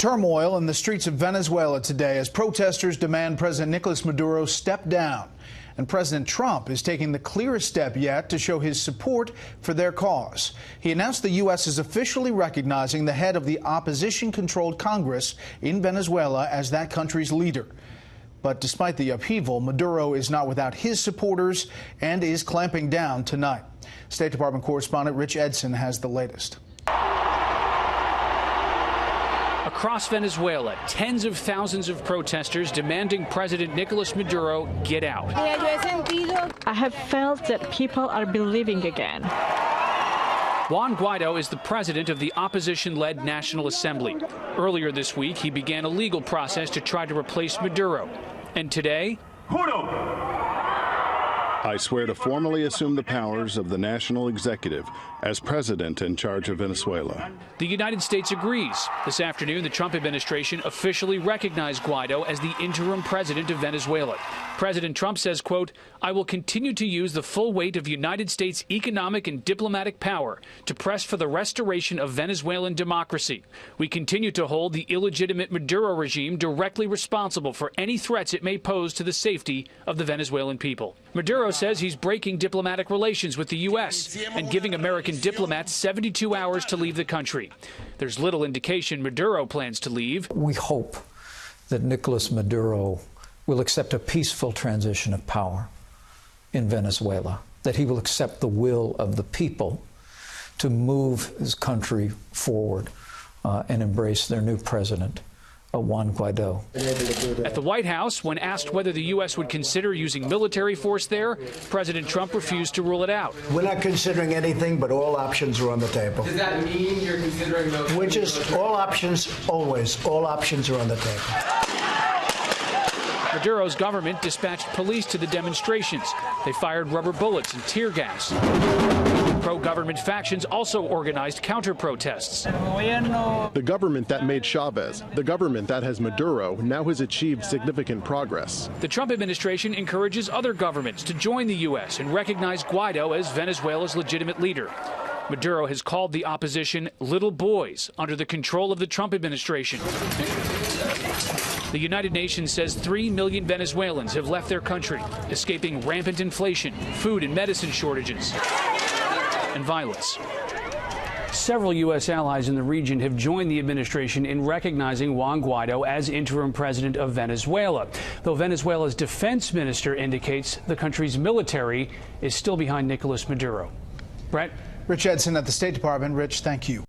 Turmoil in the streets of Venezuela today as protesters demand President Nicolas Maduro step down. And President Trump is taking the clearest step yet to show his support for their cause. He announced the U.S. is officially recognizing the head of the opposition-controlled Congress in Venezuela as that country's leader. But despite the upheaval, Maduro is not without his supporters and is clamping down tonight. State Department correspondent Rich Edson has the latest. Across Venezuela, tens of thousands of protesters demanding President Nicolas Maduro get out. I have felt that people are believing again. Juan Guaido is the president of the opposition-led National Assembly. Earlier this week, he began a legal process to try to replace Maduro. And today, I swear to formally assume the powers of the national executive as president in charge of Venezuela. The United States agrees. This afternoon, the Trump administration officially recognized Guaido as the interim president of Venezuela. President Trump says, quote, "I will continue to use the full weight of United States economic and diplomatic power to press for the restoration of Venezuelan democracy. We continue to hold the illegitimate Maduro regime directly responsible for any threats it may pose to the safety of the Venezuelan people." Maduro says he's breaking diplomatic relations with the U.S. and giving American diplomats 72 hours to leave the country. There's little indication Maduro plans to leave. We hope that Nicolas Maduro will accept a peaceful transition of power in Venezuela, that he will accept the will of the people to move his country forward and embrace their new president, Juan Guaido. At the White House, when asked whether the U.S. would consider using military force there, President Trump refused to rule it out. We're not considering anything, but all options are on the table. Does that mean you're considering those? We're just, all options, always, all options are on the table. Maduro's government dispatched police to the demonstrations. They fired rubber bullets and tear gas. Pro-government factions also organized counter-protests. The government that made Chavez, the government that has Maduro, now has achieved significant progress. The Trump administration encourages other governments to join the U.S. and recognize Guaido as Venezuela's legitimate leader. Maduro has called the opposition little boys under the control of the Trump administration. The United Nations says 3 million Venezuelans have left their country, escaping rampant inflation, food and medicine shortages, and violence. Several U.S. allies in the region have joined the administration in recognizing Juan Guaido as interim president of Venezuela, though Venezuela's defense minister indicates the country's military is still behind Nicolas Maduro. Brett? Rich Edson at the State Department. Rich, thank you.